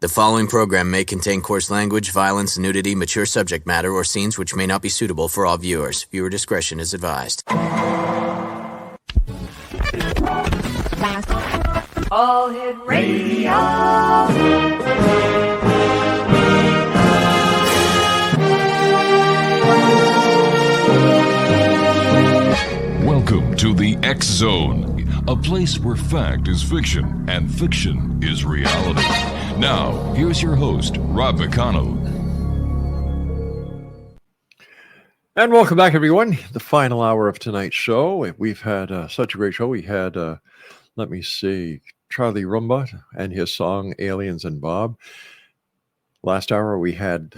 The following program may contain coarse language, violence, nudity, mature subject matter, or scenes which may not be suitable for all viewers. Viewer discretion is advised. All Hit Radio. Welcome to the X Zone, a place where fact is fiction and fiction is reality. Now, here's your host, Rob McConnell. And welcome back, everyone. The final hour of tonight's show. We've had such a great show. We had, let me see, Charlie Rumba and his song Aliens and Bob. Last hour, we had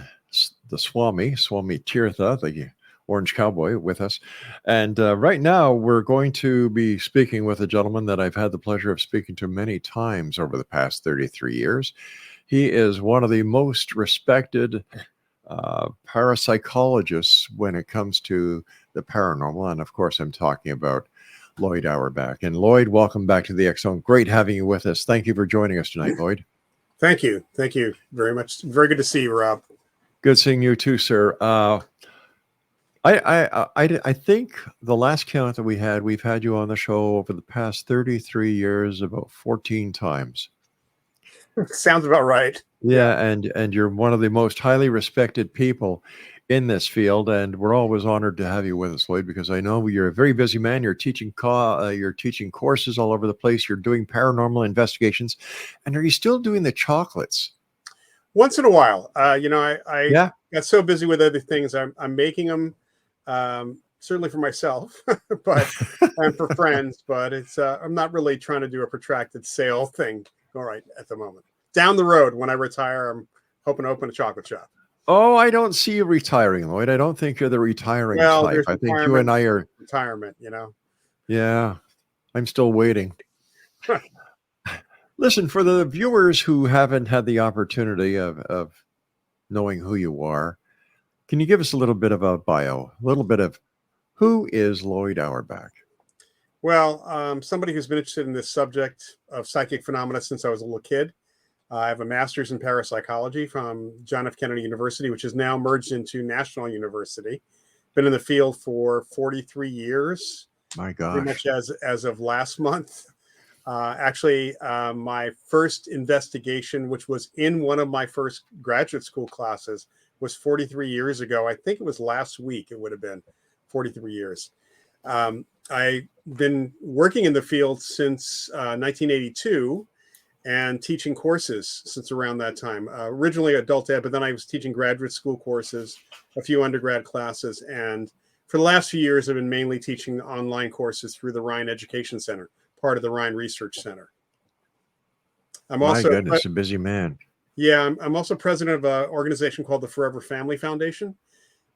the Swami Tirtha, the Orange Cowboy, with us. And right now, we're going to be speaking with a gentleman that I've had the pleasure of speaking to many times over the past 33 years. He is one of the most respected parapsychologists when it comes to the paranormal. And of course, I'm talking about Loyd Auerbach. And Loyd, welcome back to the X Zone. Great having you with us. Thank you for joining us tonight, Loyd. Thank you. Thank you very much. Very good to see you, Rob. Good seeing you too, sir. I think the last count that we've had you on the show over the past 33 years about 14 times. Sounds about right. Yeah, and you're one of the most highly respected people in this field, and we're always honored to have you with us, Loyd, because I know you're a very busy man. You're teaching courses all over the place. You're doing paranormal investigations, and are you still doing the chocolates? Once in a while, I got so busy with other things. I'm making them. Certainly for myself, but and for friends, but it's I'm not really trying to do a protracted sale thing. All right, at the moment. Down the road, when I retire, I'm hoping to open a chocolate shop. Oh, I don't see you retiring, Loyd. I don't think you're the retiring type. I think you and I are retirement. Yeah, I'm still waiting. Listen, for the viewers who haven't had the opportunity of knowing who you are, can you give us a little bit of a bio, a little bit of who is Loyd Auerbach? Well, somebody who's been interested in this subject of psychic phenomena since I was a little kid. I have a master's in parapsychology from John F. Kennedy University, which is now merged into National University. Been in the field for 43 years. My gosh. Pretty much as of last month. My first investigation, which was in one of my first graduate school classes, was 43 years ago. I think it was last week. It would have been 43 years. I've been working in the field since 1982 and teaching courses since around that time. Originally adult ed, but then I was teaching graduate school courses, a few undergrad classes. And for the last few years, I've been mainly teaching online courses through the Rhine Education Center, part of the Rhine Research Center. My goodness, a busy man. Yeah, I'm also president of an organization called the Forever Family Foundation,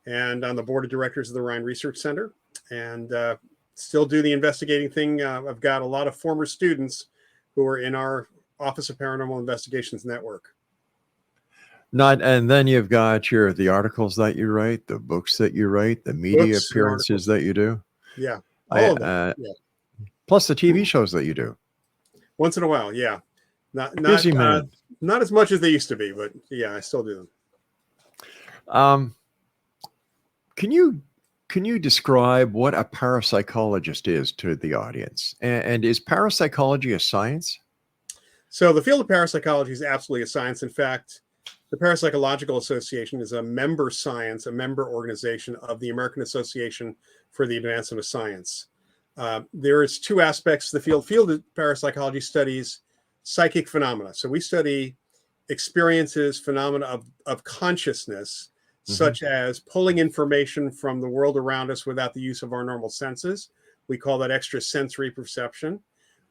and on the board of directors of the Rhine Research Center, and still do the investigating thing. I've got a lot of former students who are in our Office of Paranormal Investigations network. And then you've got the articles that you write, the books that you write, the media appearances that you do. Yeah, all of them. Plus the TV shows that you do. Once in a while, yeah. Busy man. Not as much as they used to be, but yeah, I still do them. Can you describe what a parapsychologist is to the audience? And is parapsychology a science? So the field of parapsychology is absolutely a science. In fact, the Parapsychological Association is a member science, a member organization of the American Association for the Advancement of Science. There is two aspects to the field. Field of parapsychology studies psychic phenomena. So we study experiences, phenomena of consciousness, such as pulling information from the world around us without the use of our normal senses. We call that extrasensory perception.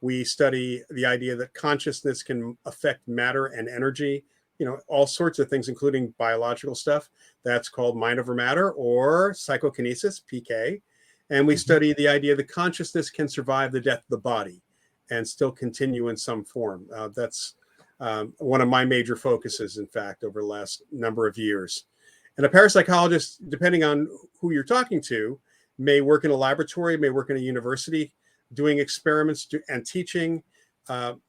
We study the idea that consciousness can affect matter and energy, all sorts of things, including biological stuff. That's called mind over matter or psychokinesis, PK. And we study the idea that consciousness can survive the death of the body and still continue in some form. That's one of my major focuses, in fact, over the last number of years. And a parapsychologist, depending on who you're talking to, may work in a laboratory, may work in a university, doing experiments and teaching.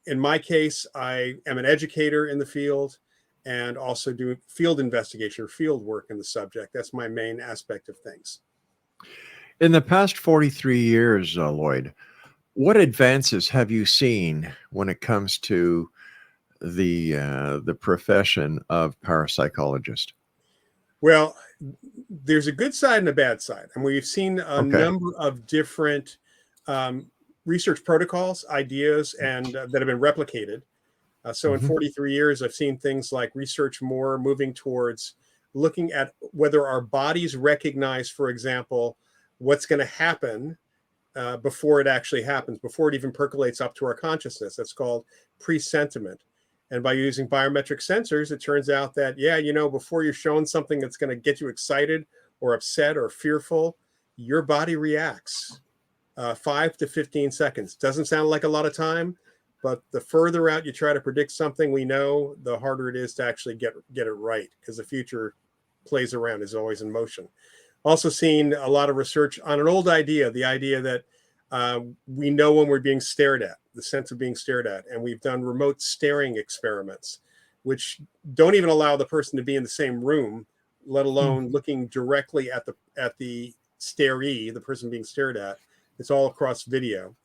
In my case, I am an educator in the field. and also do field investigation or field work in the subject. That's my main aspect of things. In the past 43 years, Loyd, what advances have you seen when it comes to the profession of parapsychologist? Well, there's a good side and a bad side. And we've seen a number of different research protocols, ideas, and that have been replicated. So in 43 years, I've seen things like research more moving towards looking at whether our bodies recognize, for example, what's going to happen before it actually happens, before it even percolates up to our consciousness. That's called presentiment. And by using biometric sensors, it turns out that, before you're shown something that's going to get you excited or upset or fearful, your body reacts 5 to 15 seconds. Doesn't sound like a lot of time, but the further out you try to predict something, we know, the harder it is to actually get it right, because the future plays around, is always in motion. Also seen a lot of research on an old idea, the idea that we know when we're being stared at, the sense of being stared at. And we've done remote staring experiments, which don't even allow the person to be in the same room, let alone looking directly at the staree, the person being stared at. It's all across video,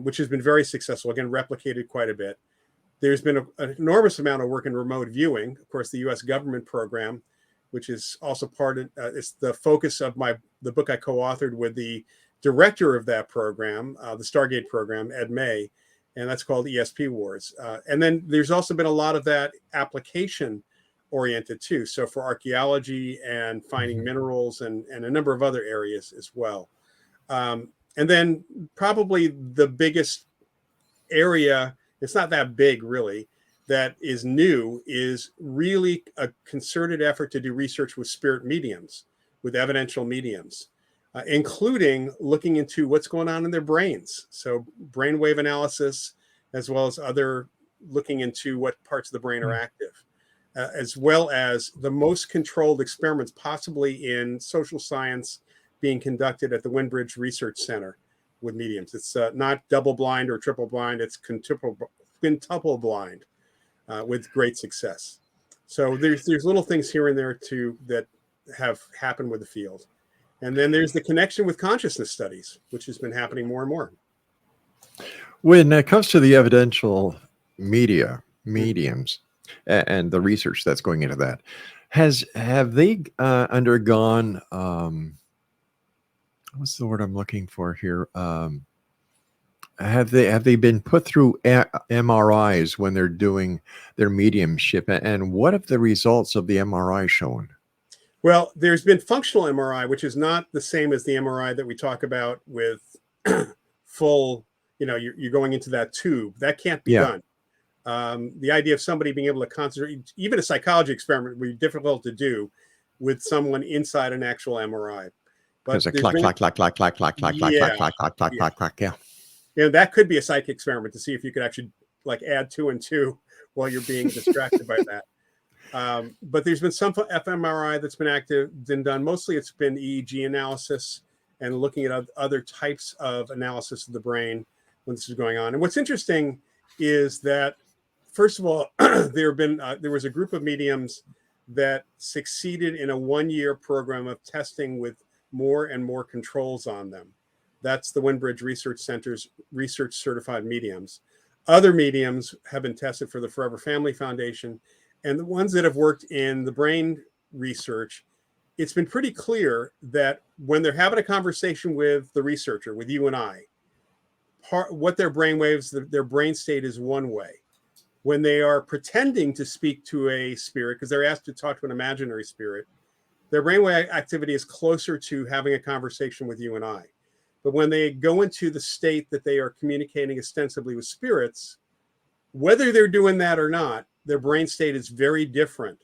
which has been very successful, again, replicated quite a bit. There's been an enormous amount of work in remote viewing. Of course, the US government program, which is also part of, it's the focus of the book I co-authored with the director of that program, the Stargate program, Ed May, and that's called ESP Wars. And then there's also been a lot of that application oriented too. So for archaeology and finding minerals and a number of other areas as well. And then probably the biggest area, it's not that big really, that is new, is really a concerted effort to do research with spirit mediums, with evidential mediums. Including looking into what's going on in their brains. So brainwave analysis, as well as looking into what parts of the brain are active, as well as the most controlled experiments possibly in social science being conducted at the Rhine Research Center with mediums. It's not double blind or triple blind, it's quintuple blind with great success. So there's little things here and there too that have happened with the field. And then there's the connection with consciousness studies, which has been happening more and more. When it comes to the evidential mediums, and the research that's going into that, have they undergone what's the word I'm looking for here? Have they been put through MRIs when they're doing their mediumship, and what have the results of the MRI shown? Well, there's been functional MRI, which is not the same as the MRI that we talk about with full, you're going into that tube. That can't be done. The idea of somebody being able to concentrate, even a psychology experiment would be difficult to do with someone inside an actual MRI. But there's a clack. Yeah, that could be a psychic experiment to see if you could actually add 2 and 2 while you're being distracted by that. But there's been some fMRI that's been done. Mostly it's been EEG analysis and looking at other types of analysis of the brain when this is going on. And what's interesting is that, first of all, there was a group of mediums that succeeded in a 1-year program of testing with more and more controls on them. That's the Rhine Research Center's research certified mediums. Other mediums have been tested for the Forever Family Foundation. And the ones that have worked in the brain research, it's been pretty clear that when they're having a conversation with the researcher, with you and I, what their brain waves, their brain state is one way. When they are pretending to speak to a spirit, because they're asked to talk to an imaginary spirit, their brainwave activity is closer to having a conversation with you and I. But when they go into the state that they are communicating ostensibly with spirits, whether they're doing that or not, their brain state is very different.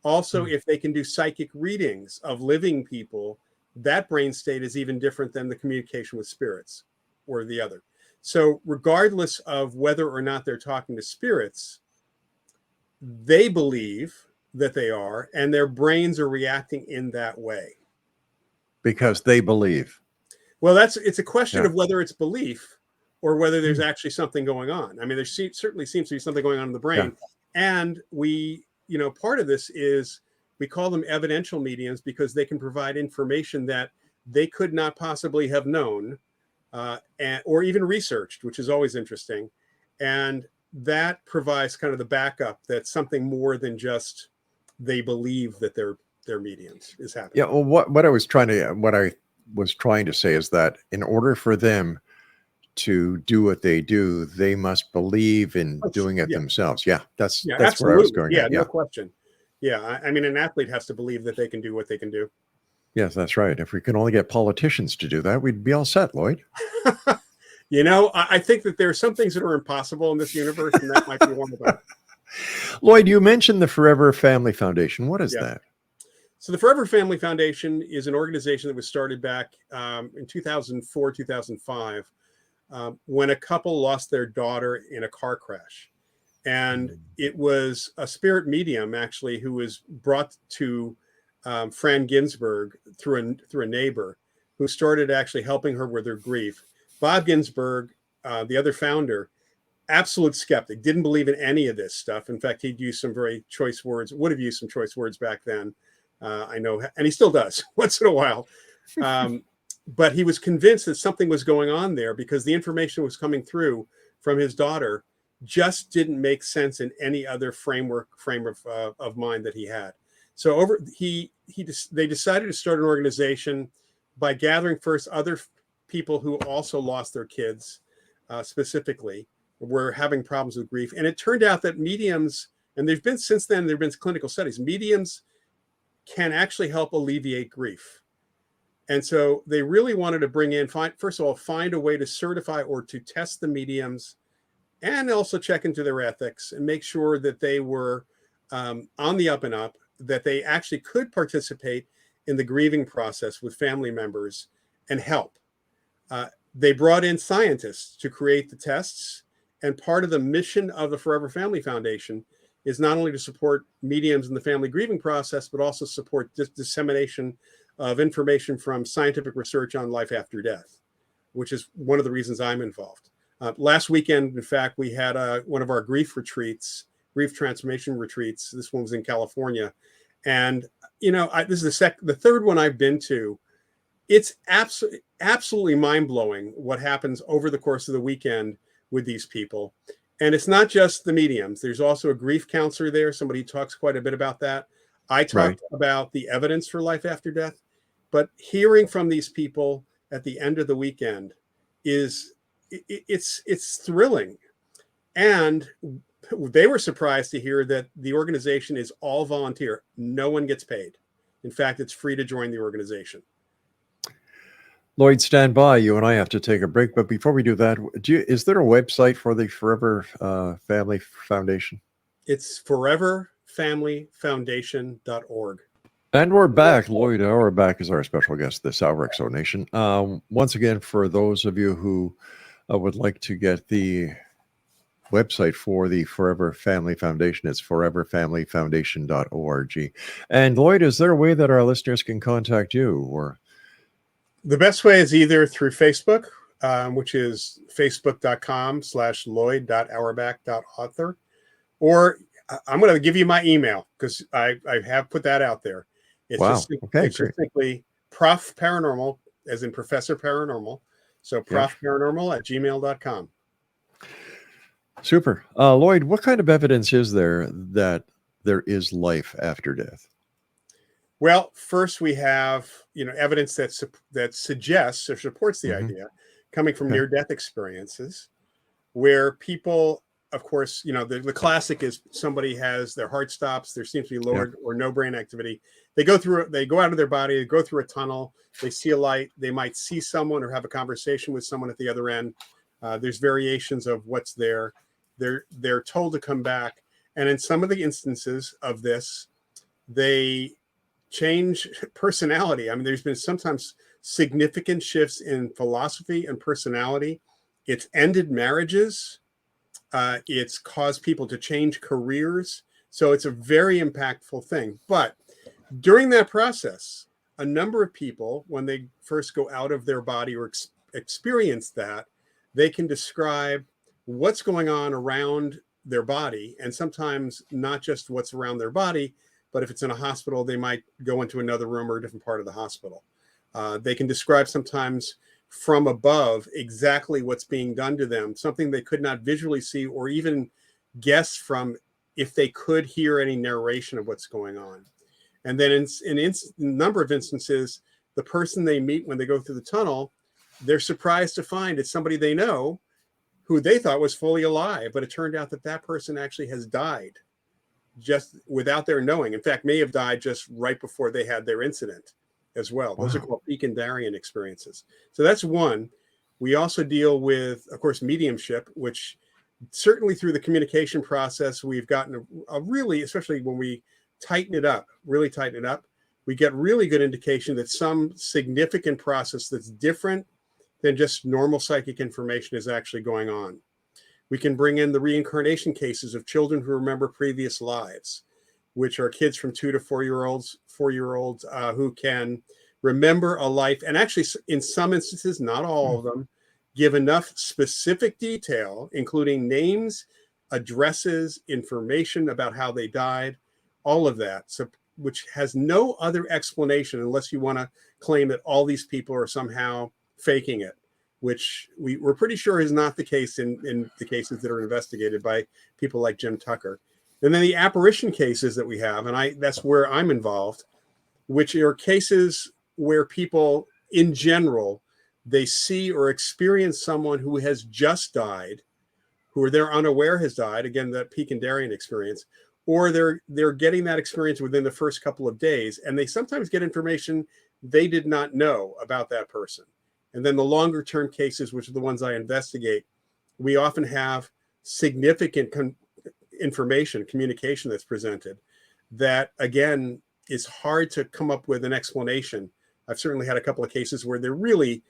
Also, if they can do psychic readings of living people, that brain state is even different than the communication with spirits or the other. So regardless of whether or not they're talking to spirits, they believe that they are, and their brains are reacting in that way. Because they believe. Well, it's a question of whether it's belief or whether there's actually something going on. I mean, there certainly seems to be something going on in the brain. And we part of this is we call them evidential mediums because they can provide information that they could not possibly have known or even researched, which is always interesting. And that provides kind of the backup that something more than just they believe that their mediums is happening. Yeah. Well, what I was trying to say is that in order for them to do what they do, they must believe in doing it themselves. Yeah, that's where I was going. Yeah, no question. Yeah, I mean, an athlete has to believe that they can do what they can do. Yes, that's right. If we can only get politicians to do that, we'd be all set, Loyd. I think that there are some things that are impossible in this universe, and that might be one of them. Loyd, you mentioned the Forever Family Foundation. What is that? So the Forever Family Foundation is an organization that was started back in 2004, 2005, when a couple lost their daughter in a car crash. And it was a spirit medium, actually, who was brought to Fran Ginsburg through a neighbor who started actually helping her with her grief. Bob Ginsburg, the other founder, absolute skeptic, didn't believe in any of this stuff. In fact, he'd used some very choice words, would have used some choice words back then. I know, and he still does once in a while. But he was convinced that something was going on there because the information was coming through from his daughter just didn't make sense in any other frame of mind that he had. So they decided to start an organization by gathering first other people who also lost their kids, specifically, were having problems with grief. And it turned out that mediums, and there have been clinical studies, mediums can actually help alleviate grief. And so they really wanted to bring in, first of all, find a way to certify or to test the mediums and also check into their ethics and make sure that they were on the up and up, that they actually could participate in the grieving process with family members and help. They brought in scientists to create the tests. And part of the mission of the Forever Family Foundation is not only to support mediums in the family grieving process, but also support dissemination of information from scientific research on life after death, which is one of the reasons I'm involved. Last weekend, in fact, we had one of our grief retreats, grief transformation retreats. This one was in California. And, this is the third one I've been to. It's absolutely mind-blowing what happens over the course of the weekend with these people. And it's not just the mediums. There's also a grief counselor there. Somebody talks quite a bit about that. I talked about the evidence for life after death. But hearing from these people at the end of the weekend it's thrilling. And they were surprised to hear that the organization is all volunteer. No one gets paid. In fact, it's free to join the organization. Loyd, stand by. You and I have to take a break. But before we do that, is there a website for the Forever Family Foundation? It's foreverfamilyfoundation.org. And we're back. Loyd Auerbach is our special guest this hour, XO Nation. Once again, for those of you who would like to get the website for the Forever Family Foundation, it's foreverfamilyfoundation.org. And Loyd, is there a way that our listeners can contact you? Or the best way is either through Facebook, which is facebook.com/Loyd.Auerbach.author, or I'm going to give you my email because I have put that out there. It's just simply Prof Paranormal, as in Professor Paranormal. So profparanormal@gmail.com. Super. Loyd, what kind of evidence is there that there is life after death? Well, first we have, evidence that suggests or supports the idea coming from near-death experiences where people, of course, the classic is somebody has their heart stops, there seems to be lower or no brain activity. They go out of their body, they go through a tunnel, they see a light, they might see someone or have a conversation with someone at the other end. There's variations of what's there. They're told to come back. And in some of the instances of this, they change personality. I mean, there's been sometimes significant shifts in philosophy and personality. It's ended marriages. It's caused people to change careers. So it's a very impactful thing. But during that process, a number of people, when they first go out of their body or experience that, they can describe what's going on around their body, and sometimes not just what's around their body, but if it's in a hospital, they might go into another room or a different part of the hospital. They can describe sometimes from above exactly what's being done to them, something they could not visually see or even guess from if they could hear any narration of what's going on. And then in a number of instances, the person they meet when they go through the tunnel, they're surprised to find it's somebody they know who they thought was fully alive, but it turned out that that person actually has died just without their knowing. In fact, may have died just right before they had their incident as well. Those are called Picandarian experiences. So that's one. We also deal with, of course, mediumship, which certainly through the communication process, we've gotten a really, especially when we really tighten it up, we get really good indication that some significant process that's different than just normal psychic information is actually going on. We can bring in the reincarnation cases of children who remember previous lives, which are kids from 2 to 4-year-olds who can remember a life, and actually in some instances, not all of them, give enough specific detail, including names, addresses, information about how they died, all of that, so, which has no other explanation unless you want to claim that all these people are somehow faking it, which we're pretty sure is not the case in the cases that are investigated by people like Jim Tucker. And then the apparition cases that we have, and that's where I'm involved, which are cases where people in general, they see or experience someone who has just died, who they're unaware has died, again, that Picandarian experience, or they're getting that experience within the first couple of days, and they sometimes get information they did not know about that person. And then the longer term cases, which are the ones I investigate, we often have significant communication that's presented that, again, is hard to come up with an explanation. I've certainly had a couple of cases where they're really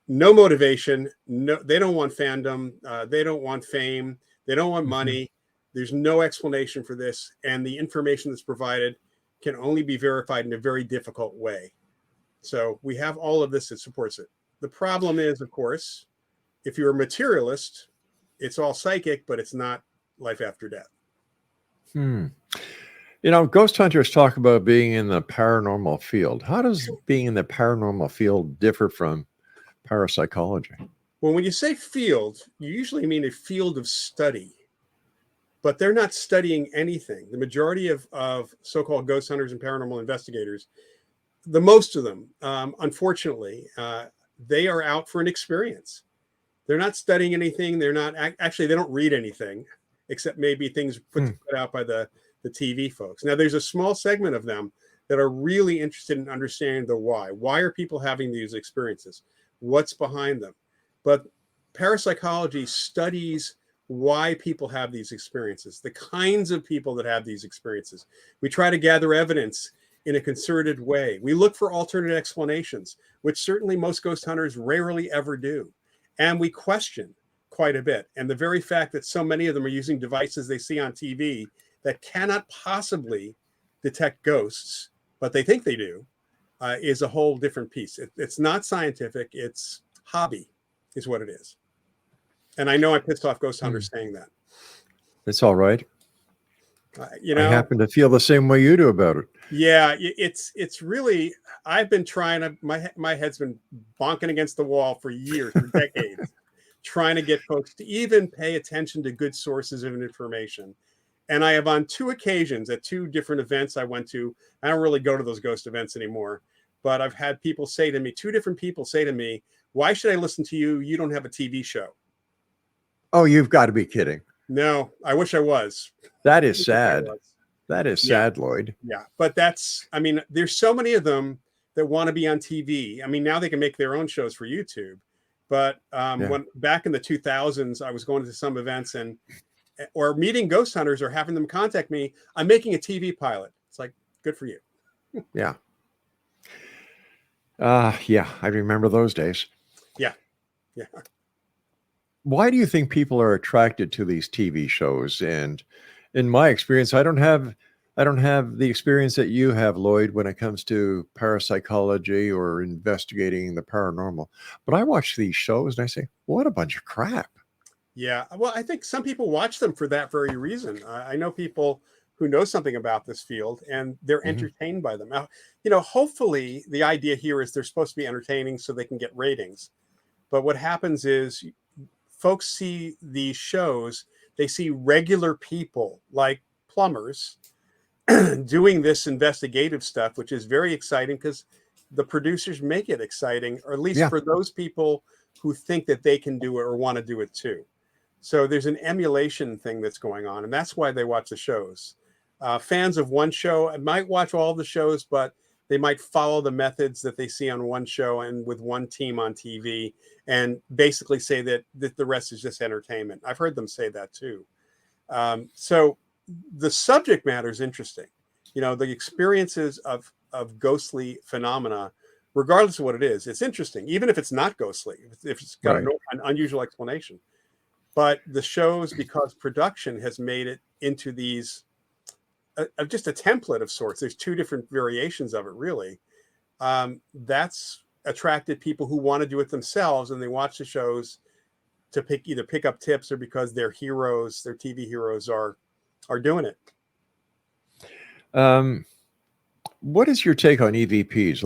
no motivation. No, they don't want fandom. They don't want fame. They don't want money. There's no explanation for this. And the information that's provided can only be verified in a very difficult way. So we have all of this that supports it. The problem is, of course, if you're a materialist, it's all psychic, but it's not life after death. You know, ghost hunters talk about being in the paranormal field. How does being in the paranormal field differ from parapsychology? Well, when you say field, you usually mean a field of study, but they're not studying anything. The majority of so-called ghost hunters and paranormal investigators, the most of them, unfortunately, they are out for an experience. They're not studying anything. They're not actually, they don't read anything except maybe things put out by the TV folks. Now, there's a small segment of them that are really interested in understanding the why. Why are people having these experiences? What's behind them? But parapsychology studies why people have these experiences, the kinds of people that have these experiences. We try to gather evidence in a concerted way. We look for alternate explanations, which certainly most ghost hunters rarely ever do. And we question quite a bit. And the very fact that so many of them are using devices they see on TV that cannot possibly detect ghosts, but they think they do, is a whole different piece. It's not scientific. It's hobby is what it is. And I know I pissed off ghost hunters saying that. It's all right. You know, I happen to feel the same way you do about it. Yeah, it's really, I've been trying to, my head's been bonking against the wall for years, for decades, trying to get folks to even pay attention to good sources of information. And I have on 2 occasions at 2 different events I went to, I don't really go to those ghost events anymore, but I've had people say to me, 2 different people say to me, why should I listen to you? You don't have a TV show. Oh, you've got to be kidding. No, I wish I was. That is sad. That is sad, Loyd. Yeah, but that's, I mean, there's so many of them that want to be on TV. I mean, now they can make their own shows for YouTube. But when back in the 2000s, I was going to some events or meeting ghost hunters or having them contact me. I'm making a TV pilot. It's like, good for you. Yeah. I remember those days. Yeah. Why do you think people are attracted to these TV shows? And in my experience, I don't have the experience that you have, Loyd, when it comes to parapsychology or investigating the paranormal. But I watch these shows and I say, what a bunch of crap. Yeah. Well, I think some people watch them for that very reason. I know people who know something about this field and they're Mhm. entertained by them. Now, hopefully the idea here is they're supposed to be entertaining so they can get ratings. But what happens is folks see these shows, they see regular people like plumbers doing this investigative stuff, which is very exciting because the producers make it exciting, or at least Yeah. for those people who think that they can do it or want to do it too. So there's an emulation thing that's going on, and that's why they watch the shows. Fans of one show might watch all the shows, but they might follow the methods that they see on one show and with one team on TV, and basically say that the rest is just entertainment. I've heard them say that too. So the subject matter is interesting. The experiences of ghostly phenomena, regardless of what it is, it's interesting, even if it's not ghostly, if it's got Right. an unusual explanation. But the shows, because production has made it into these just a template of sorts. There's two different variations of it, really. That's attracted people who want to do it themselves, and they watch the shows to either pick up tips or because their heroes, their TV heroes, are doing it. What is your take on EVPs,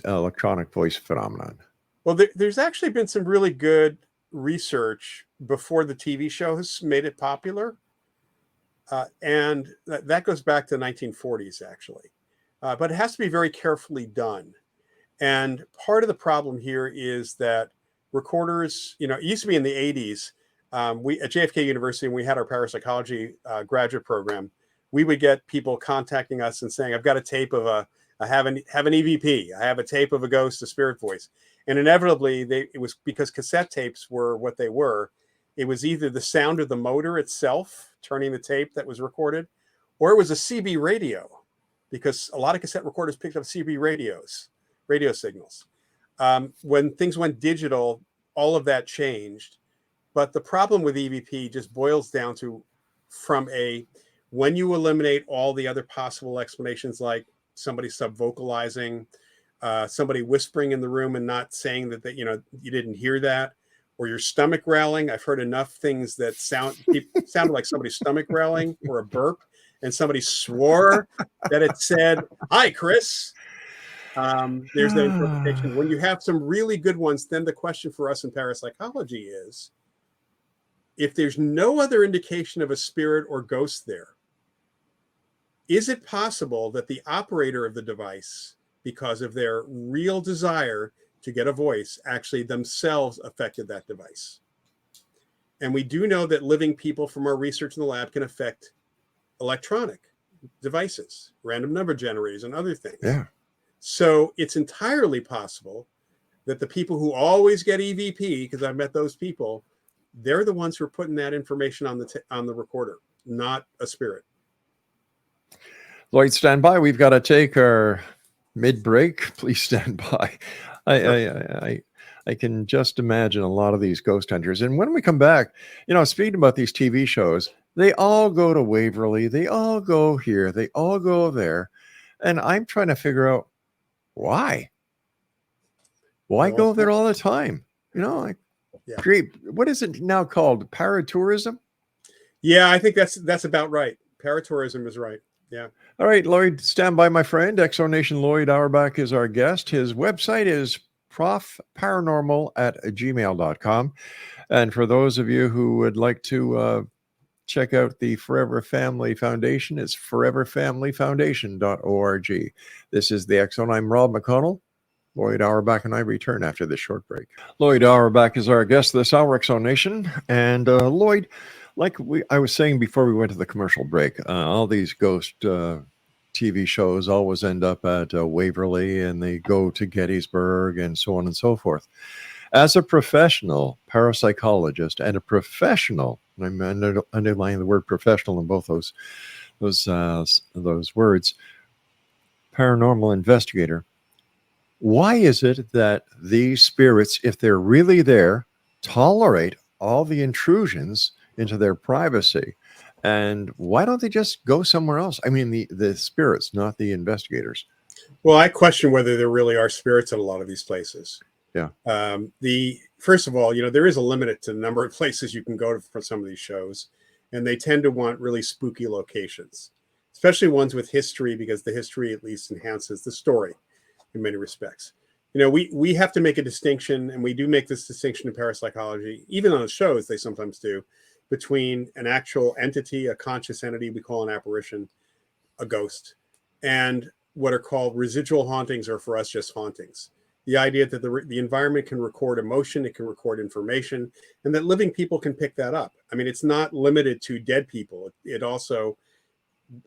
electronic voice phenomenon? Well, there's actually been some really good research before the TV show has made it popular. And that goes back to the 1940s, actually. But it has to be very carefully done. And part of the problem here is that recorders, it used to be in the 80s, we at JFK University, when we had our parapsychology graduate program, we would get people contacting us and saying, I've got a tape of I have an EVP. I have a tape of a ghost, a spirit voice. And inevitably, it was because cassette tapes were what they were. It was either the sound of the motor itself turning the tape that was recorded, or it was a CB radio, because a lot of cassette recorders picked up CB radio signals. When things went digital, all of that changed. But the problem with EVP just boils down to when you eliminate all the other possible explanations, like somebody subvocalizing, somebody whispering in the room and not saying that you didn't hear that, or your stomach growling. I've heard enough things that sounded like somebody's stomach growling, or a burp, and somebody swore that it said, "Hi, Chris." There's that interpretation. When you have some really good ones, then the question for us in parapsychology is, if there's no other indication of a spirit or ghost there, is it possible that the operator of the device, because of their real desire to get a voice, actually themselves affected that device? And we do know that living people from our research in the lab can affect electronic devices, random number generators, and other things. Yeah. So it's entirely possible that the people who always get EVP, because I've met those people, they're the ones who are putting that information on the recorder, not a spirit. Loyd, stand by. We've got to take our mid-break. Please stand by. I can just imagine a lot of these ghost hunters. And when we come back, speaking about these TV shows, they all go to Waverly. They all go here. They all go there. And I'm trying to figure out why. Why go there all the time? What is it now called? Paratourism? Yeah, I think that's about right. Paratourism is right. Yeah. All right, Loyd, stand by, my friend. Exonation Loyd Auerbach is our guest. His website is profparanormal@gmail.com. And for those of you who would like to check out the Forever Family Foundation, it's foreverfamilyfoundation.org. This is the X Zone. I'm Rob McConnell. Loyd Auerbach and I return after this short break. Loyd Auerbach is our guest this hour, Exonation. And Loyd, like I was saying before we went to the commercial break, all these ghost TV shows always end up at Waverly, and they go to Gettysburg and so on and so forth. As a professional parapsychologist and a professional, and I'm underlining the word professional in both those words, paranormal investigator, why is it that these spirits, if they're really there, tolerate all the intrusions into their privacy? And why don't they just go somewhere else? I mean, the spirits, not the investigators. Well, I question whether there really are spirits at a lot of these places. Yeah. The first of all, there is a limit to the number of places you can go to for some of these shows, and they tend to want really spooky locations, especially ones with history, because the history at least enhances the story in many respects. We have to make a distinction, and we do make this distinction in parapsychology, even on the shows they sometimes do, between an actual entity, a conscious entity we call an apparition, a ghost, and what are called residual hauntings, or for us just hauntings. The idea that the environment can record emotion, it can record information, and that living people can pick that up. I mean, it's not limited to dead people. It also,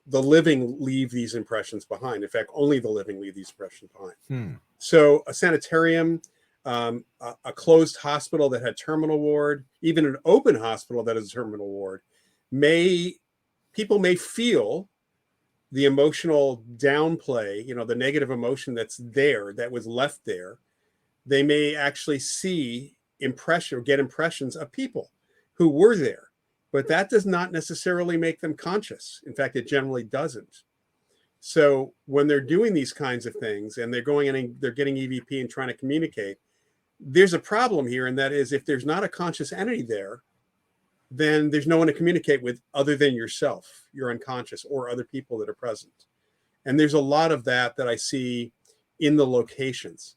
the living leave these impressions behind. In fact, only the living leave these impressions behind. So a sanitarium, a closed hospital that had terminal ward, even an open hospital that has a terminal ward, people may feel the emotional downplay, the negative emotion that's there, that was left there. They may actually see impression or get impressions of people who were there, but that does not necessarily make them conscious. In fact, it generally doesn't. So when they're doing these kinds of things and they're going in and they're getting EVP and trying to communicate, there's a problem here. And that is, if there's not a conscious entity there, then there's no one to communicate with other than yourself, your unconscious, or other people that are present. And there's a lot of that I see in the locations.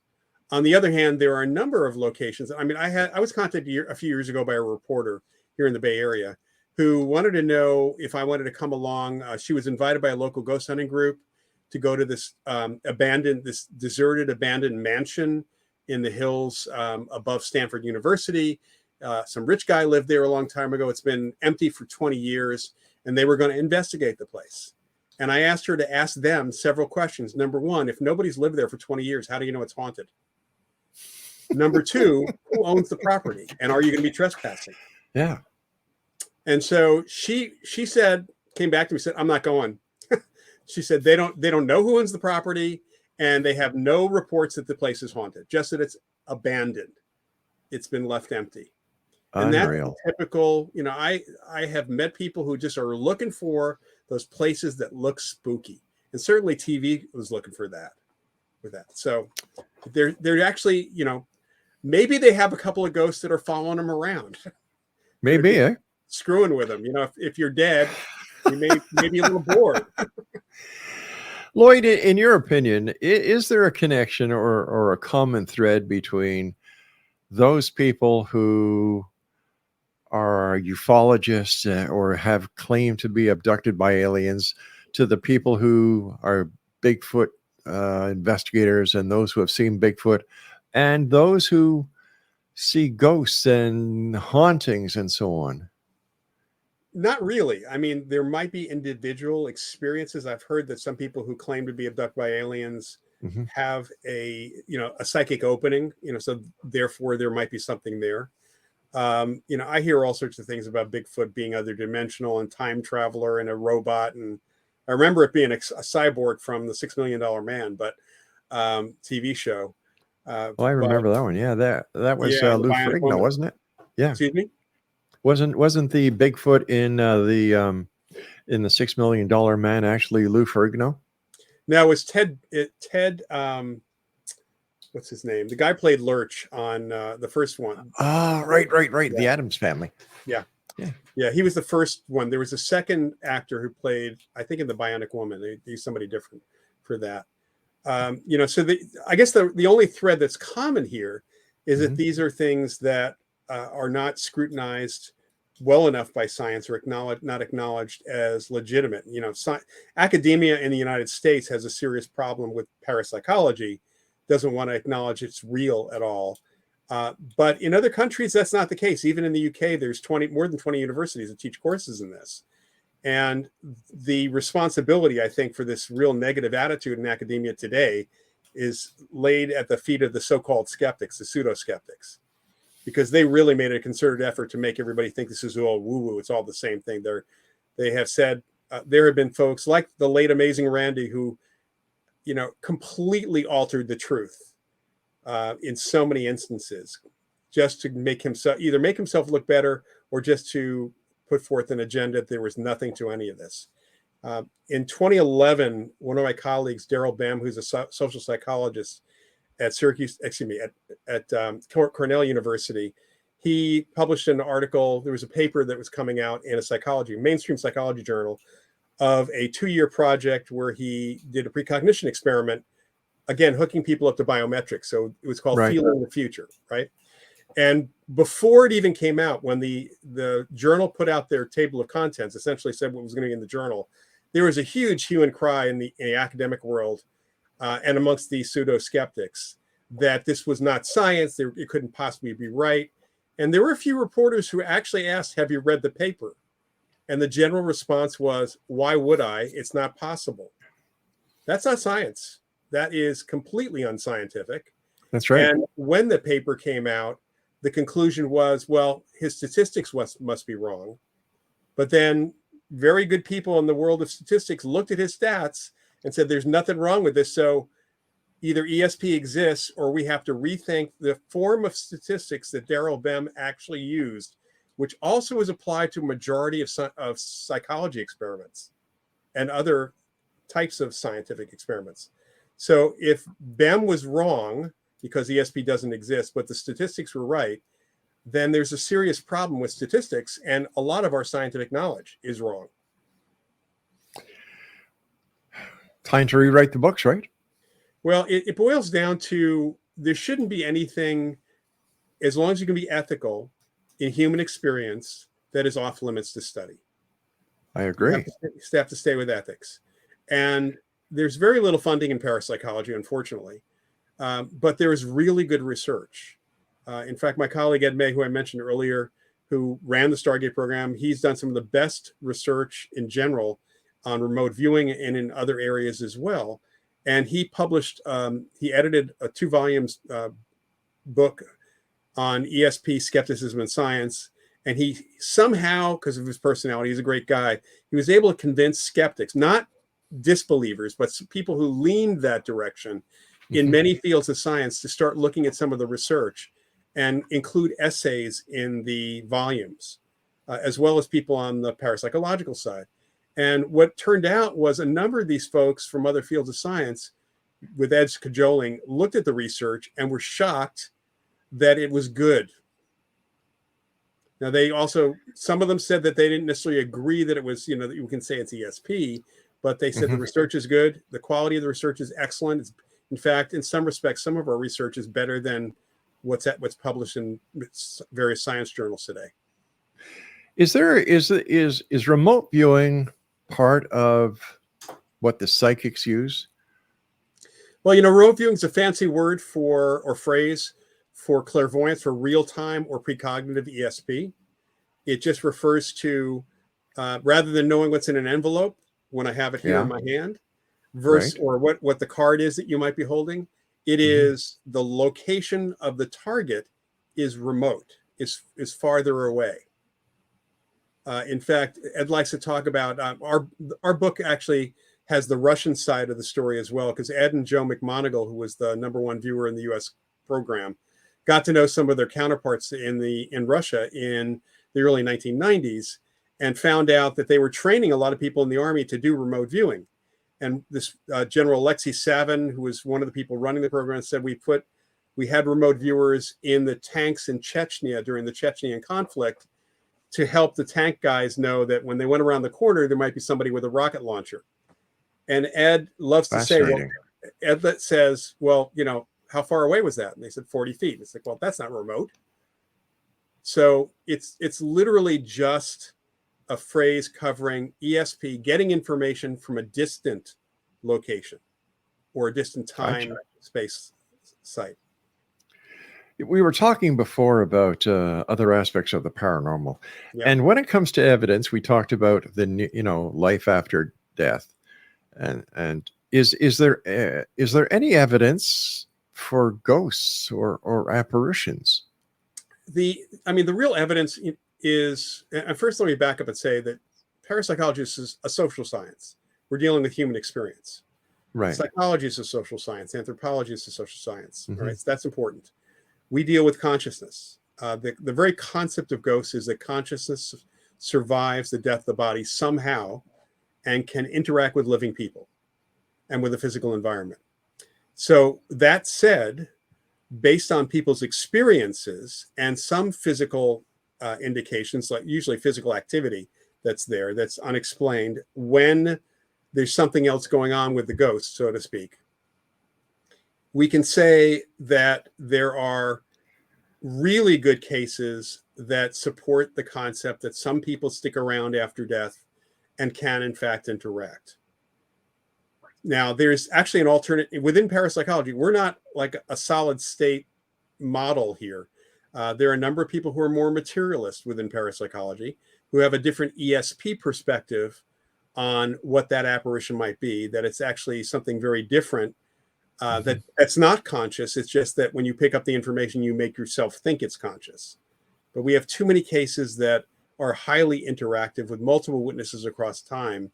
On the other hand, there are a number of locations. I mean, I was contacted a few years ago by a reporter here in the Bay Area who wanted to know if I wanted to come along. She was invited by a local ghost hunting group to go to this deserted, abandoned mansion in the hills above Stanford University. Some rich guy lived there a long time ago. It's been empty for 20 years, and they were going to investigate the place. And I asked her to ask them several questions. Number one, if nobody's lived there for 20 years, how do you know it's haunted? Number two, who owns the property? And are you going to be trespassing? Yeah. And so she came back to me, said, I'm not going. She said, they don't know who owns the property, and they have no reports that the place is haunted, just that it's abandoned. It's been left empty. And Unreal. that's typical. I have met people who just are looking for those places that look spooky, and certainly TV was looking for that. With that, so they're actually, maybe they have a couple of ghosts that are following them around. Maybe, screwing with them. If you're dead, you may be a little bored. Loyd, in your opinion, is there a connection or a common thread between those people who are ufologists or have claimed to be abducted by aliens to the people who are Bigfoot investigators and those who have seen Bigfoot and those who see ghosts and hauntings and so on? Not really. I mean, there might be individual experiences. I've heard that some people who claim to be abducted by aliens have a psychic opening, so therefore there might be something there. I hear all sorts of things about Bigfoot being other dimensional and time traveler and a robot. And I remember it being a cyborg from the $6 Million Man, but TV show. I remember that one. Yeah, that was Lou Ferrigno, wasn't it? Yeah. Excuse me? Wasn't the Bigfoot in the $6 Million Man actually Lou Ferrigno? No, it was Ted. What's his name? The guy played Lurch on the first one. Oh, right. Yeah. The Addams Family. Yeah. He was the first one. There was a second actor who played, I think, in The Bionic Woman. They used somebody different for that. So I guess the only thread that's common here is that these are things that are not scrutinized well enough by science or not acknowledged as legitimate. Academia in the United States has a serious problem with parapsychology, doesn't want to acknowledge it's real at all. But in other countries, that's not the case. Even in the UK, there's more than 20 universities that teach courses in this. And the responsibility, I think, for this real negative attitude in academia today is laid at the feet of the so-called skeptics, the pseudo-skeptics, because they really made a concerted effort to make everybody think this is all woo-woo. It's all the same thing. They have said there have been folks like the late Amazing Randy who, completely altered the truth in so many instances, just to make himself look better, or just to put forth an agenda. There was nothing to any of this. In 2011, one of my colleagues, Daryl Bem, who's a social psychologist, at Syracuse, excuse me, at Cornell University. He published an article. There was a paper that was coming out in a mainstream psychology journal of a 2-year project where he did a precognition experiment, again, hooking people up to biometrics. So it was called Feeling the Future, right? And before it even came out, when the journal put out their table of contents, essentially said what was going to be in the journal, there was a huge hue and cry in the academic world and amongst the pseudo-skeptics that this was not science, it couldn't possibly be right. And there were a few reporters who actually asked, have you read the paper? And the general response was, why would I? It's not possible. That's not science. That is completely unscientific. That's right. And when the paper came out, the conclusion was, well, his statistics must be wrong. But then very good people in the world of statistics looked at his stats and said, there's nothing wrong with this. So either ESP exists or we have to rethink the form of statistics that Daryl Bem actually used, which also is applied to a majority of psychology experiments and other types of scientific experiments. So if Bem was wrong because ESP doesn't exist, but the statistics were right, then there's a serious problem with statistics, and a lot of our scientific knowledge is wrong. Time to rewrite the books, right? Well, it boils down to there shouldn't be anything, as long as you can be ethical in human experience, that is off limits to study. I agree. You have to stay with ethics. And there's very little funding in parapsychology, unfortunately, but there is really good research. In fact, my colleague Ed May, who I mentioned earlier, who ran the Stargate program, he's done some of the best research in general on remote viewing and in other areas as well. And he published, he edited a 2 volumes book on ESP, skepticism and science. And he somehow, because of his personality, he's a great guy, he was able to convince skeptics, not disbelievers, but people who leaned that direction in many fields of science, to start looking at some of the research and include essays in the volumes, as well as people on the parapsychological side. And what turned out was a number of these folks from other fields of science, with Ed's cajoling, looked at the research and were shocked that it was good. Now, they also, some of them said that they didn't necessarily agree that it was, that you can say it's ESP, but they said the research is good. The quality of the research is excellent. It's, in fact, in some respects, some of our research is better than what's published in various science journals today. Is remote viewing part of what the psychics use? Well, remote viewing is a fancy word or phrase for clairvoyance, for real-time or precognitive ESP. It just refers to, rather than knowing what's in an envelope when I have it here in my hand, or what the card is that you might be holding, it is the location of the target is remote, is farther away. In fact, Ed likes to talk about, our book actually has the Russian side of the story as well, because Ed and Joe McMoneagle, who was the #1 viewer in the U.S. program, got to know some of their counterparts in Russia in the early 1990s, and found out that they were training a lot of people in the army to do remote viewing. And this General Alexei Savin, who was one of the people running the program, said we had remote viewers in the tanks in Chechnya during the Chechnyan conflict to help the tank guys know that when they went around the corner, there might be somebody with a rocket launcher. And Ed loves to say, Ed says, well, how far away was that? And they said 40 feet. It's like, well, that's not remote. So it's literally just a phrase covering ESP, getting information from a distant location or a distant time, space site. We were talking before about other aspects of the paranormal. And when it comes to evidence, we talked about the, life after death. And is there any evidence for ghosts or apparitions? The real evidence is, and first let me back up and say that parapsychology is a social science. We're dealing with human experience. Right. Psychology is a social science. Anthropology is a social science. Right. So that's important. We deal with consciousness. The very concept of ghosts is that consciousness survives the death of the body somehow and can interact with living people and with the physical environment. So that said, based on people's experiences and some physical indications, like usually physical activity that's unexplained, when there's something else going on with the ghost, so to speak, we can say that there are really good cases that support the concept that some people stick around after death and can in fact interact. Now, there's actually an alternative within parapsychology. We're not like a solid state model here. There are a number of people who are more materialist within parapsychology who have a different ESP perspective on what that apparition might be, that it's actually something very different, that's not conscious. It's just that when you pick up the information, you make yourself think it's conscious. But we have too many cases that are highly interactive with multiple witnesses across time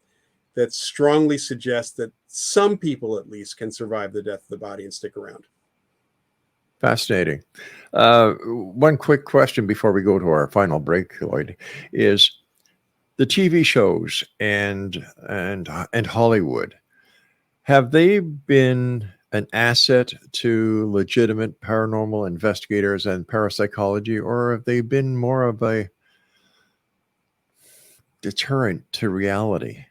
that strongly suggest that some people at least can survive the death of the body and stick around. Fascinating. One quick question before we go to our final break, Loyd, is the TV shows and Hollywood, have they been an asset to legitimate paranormal investigators and parapsychology, or have they been more of a deterrent to reality?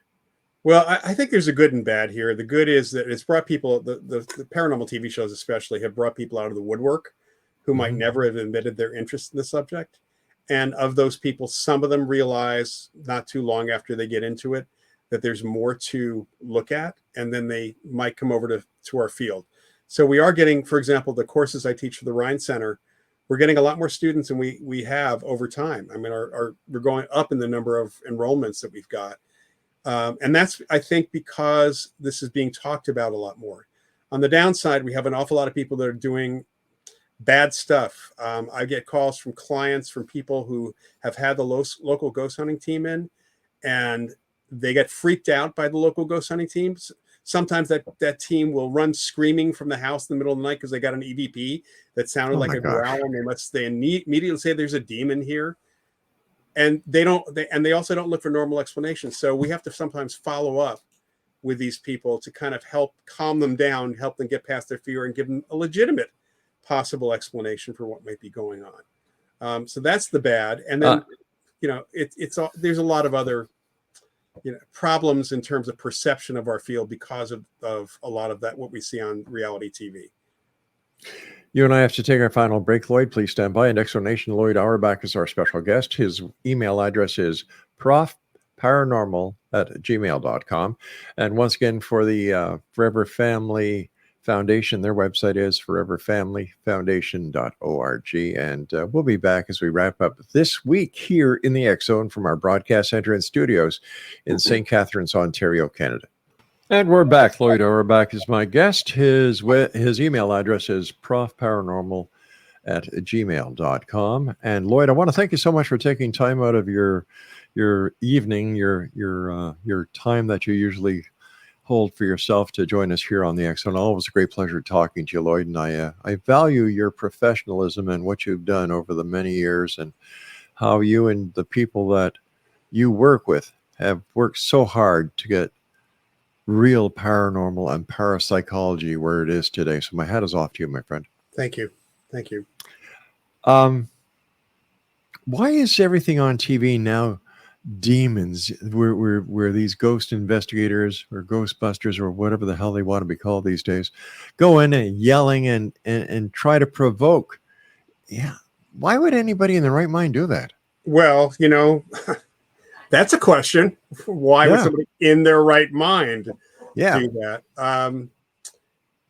Well, I think there's a good and bad here. The good is that it's brought people, the paranormal TV shows especially, have brought people out of the woodwork who might never have admitted their interest in the subject. And of those people, some of them realize not too long after they get into it that there's more to look at, and then they might come over to our field. So we are getting, for example, the courses I teach for the Rhine Center, we're getting a lot more students than we have over time. I mean, we're going up in the number of enrollments that we've got. And that's, I think, because this is being talked about a lot more. On the downside, we have an awful lot of people that are doing bad stuff. I get calls from clients, from people who have had the local ghost hunting team in, and they get freaked out by the local ghost hunting teams. Sometimes that team will run screaming from the house in the middle of the night because they got an EVP that sounded like a growl, and they immediately say there's a demon here. And they also don't look for normal explanations. So we have to sometimes follow up with these people to kind of help calm them down, help them get past their fear, and give them a legitimate possible explanation for what might be going on. So that's the bad. And then, there's a lot of other, problems in terms of perception of our field because of a lot of that, what we see on reality TV. You and I have to take our final break, Loyd. Please stand by. And explanation, Loyd Auerbach is our special guest. His email address is profparanormal@gmail.com. And once again, for the Forever Family Foundation, their website is foreverfamilyfoundation.org. And we'll be back as we wrap up this week here in the X Zone from our broadcast center and studios in St. Catharines, Ontario, Canada. And we're back. Loyd Auerbach is my guest. His email address is profparanormal@gmail.com. And Loyd, I want to thank you so much for taking time out of your evening, your time that you usually hold for yourself to join us here on the X Zone. Always a great pleasure talking to you, Loyd. And I value your professionalism and what you've done over the many years, and how you and the people that you work with have worked so hard to get real paranormal and parapsychology where it is today. So my hat is off to you, my friend. Thank you. Why is everything on TV now demons? Where these ghost investigators or ghostbusters or whatever the hell they want to be called these days go in and yelling and try to provoke. Yeah. Why would anybody in their right mind do that? Well, that's a question. Why would somebody in their right mind do that?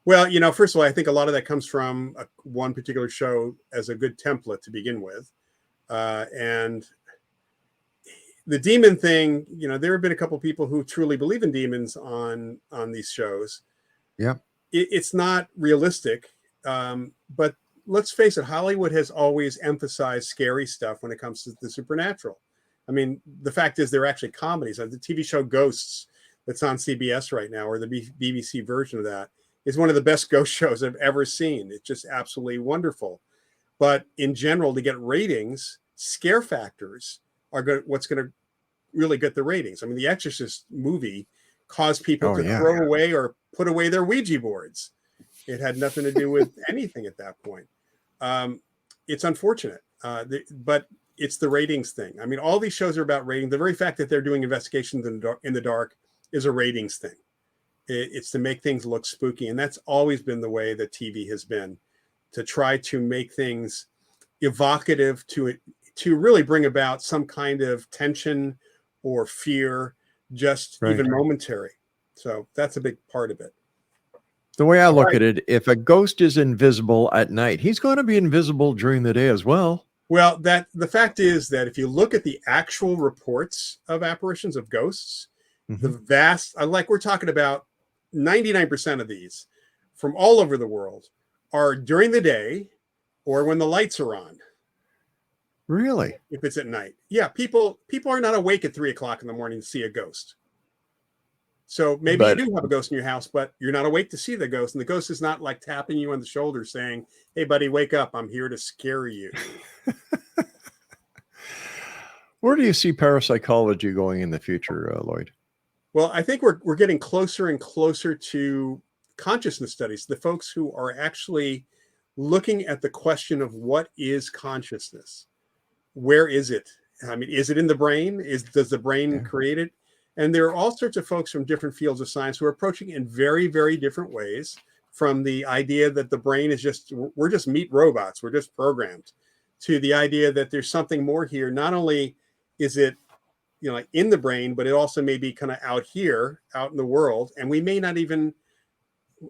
Well, first of all, I think a lot of that comes from one particular show as a good template to begin with. And the demon thing, there have been a couple of people who truly believe in demons on these shows. Yeah. It's not realistic. But let's face it, Hollywood has always emphasized scary stuff when it comes to the supernatural. I mean, the fact is they're actually comedies. The TV show Ghosts that's on CBS right now, or the BBC version of that, is one of the best ghost shows I've ever seen. It's just absolutely wonderful. But in general, to get ratings, scare factors are what's going to really get the ratings. I mean, the Exorcist movie caused people to throw away or put away their Ouija boards. It had nothing to do with anything at that point. It's unfortunate, but it's the ratings thing. I mean, all these shows are about ratings. The very fact that they're doing investigations in the dark is a ratings thing. It's to make things look spooky. And that's always been the way that TV has been, to try to make things evocative, to really bring about some kind of tension or fear, just even momentary. So that's a big part of it. The way I look at it, if a ghost is invisible at night, he's going to be invisible during the day as well. Well, the fact is that if you look at the actual reports of apparitions of ghosts, the vast, like we're talking about 99% of these from all over the world are during the day or when the lights are on. Really? If it's at night. Yeah, people are not awake at 3 o'clock in the morning to see a ghost. So maybe you do have a ghost in your house, but you're not awake to see the ghost. And the ghost is not like tapping you on the shoulder saying, "Hey, buddy, wake up. I'm here to scare you." Where do you see parapsychology going in the future, Loyd? Well, I think we're getting closer and closer to consciousness studies, the folks who are actually looking at the question of what is consciousness? Where is it? I mean, is it in the brain? Does the brain create it? And there are all sorts of folks from different fields of science who are approaching it in very, very different ways, from the idea that the brain is we're just meat robots, we're just programmed, to the idea that there's something more here. Not only is it, like in the brain, but it also may be kind of out here, out in the world. And we may not even,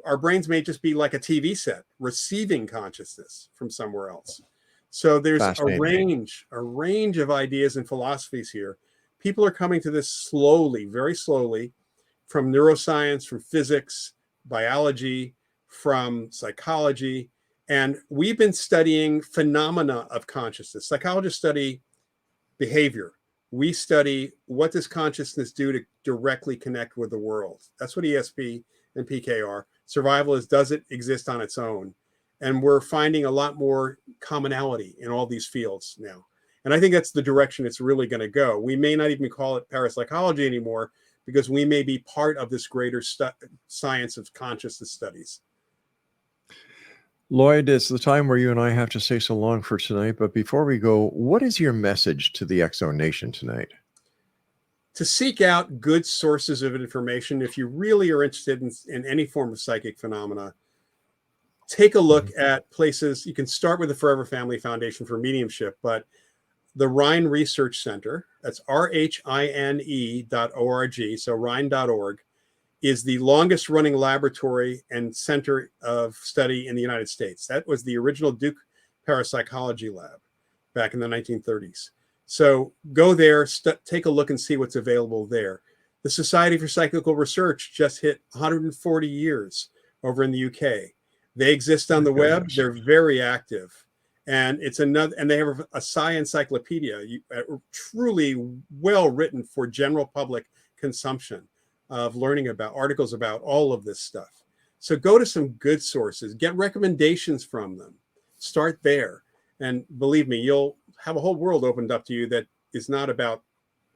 our brains may just be like a TV set receiving consciousness from somewhere else. So there's a range of ideas and philosophies here. People are coming to this slowly, very slowly, from neuroscience, from physics, biology, from psychology. And we've been studying phenomena of consciousness. Psychologists study behavior. We study what does consciousness do to directly connect with the world. That's what ESP and PK are. Survival is, does it exist on its own? And we're finding a lot more commonality in all these fields now. And I think that's the direction it's really going to go. We may not even call it parapsychology anymore, because we may be part of this greater science of consciousness studies. Loyd, it's the time where you and I have to say so long for tonight. But before we go, what is your message to the Exo Nation tonight? To seek out good sources of information. If you really are interested in any form of psychic phenomena, take a look at places. You can start with the Forever Family Foundation for mediumship, but the Rhine Research Center, that's RHINE.org, so Rhine.org, is the longest running laboratory and center of study in the United States. That was the original Duke Parapsychology Lab back in the 1930s. So go there, take a look and see what's available there. The Society for Psychical Research just hit 140 years over in the UK. They exist on the web. They're very active. And and they have a science encyclopedia, truly well written for general public consumption, of learning about articles about all of this stuff. So go to some good sources, get recommendations from them, start there. And believe me, you'll have a whole world opened up to you that is not about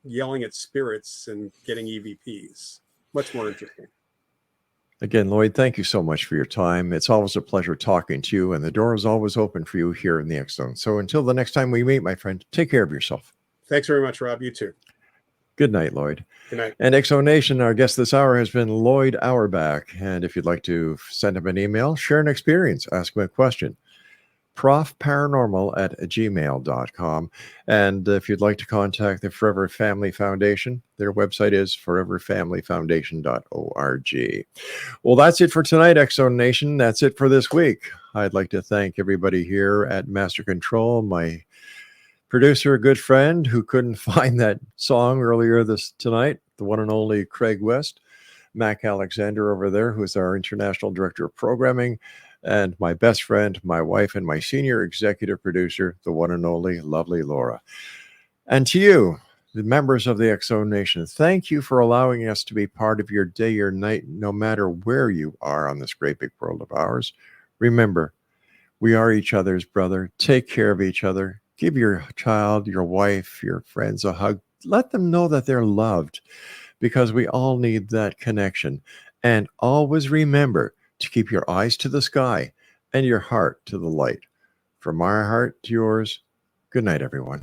yelling at spirits and getting EVPs. Much more interesting. Again, Loyd, thank you so much for your time. It's always a pleasure talking to you, and the door is always open for you here in the X Zone. So until the next time we meet, my friend, take care of yourself. Thanks very much, Rob. You too. Good night, Loyd. Good night. And Exo Nation, our guest this hour has been Loyd Auerbach. And if you'd like to send him an email, share an experience, ask him a question, profparanormal@gmail.com. And if you'd like to contact the Forever Family Foundation, their website is foreverfamilyfoundation.org. Well, that's it for tonight, Exo Nation. That's it for this week. I'd like to thank everybody here at Master Control, my producer, a good friend who couldn't find that song earlier tonight, the one and only Craig West, Mac Alexander over there, who's our International Director of Programming, and my best friend, my wife, and my senior executive producer, the one and only lovely Laura. And to you, the members of the Exo Nation, thank you for allowing us to be part of your day or night, no matter where you are on this great big world of ours. Remember, we are each other's brother. Take care of each other. Give your child, your wife, your friends a hug. Let them know that they're loved, because we all need that connection. And always remember to keep your eyes to the sky and your heart to the light. From my heart to yours, good night, everyone.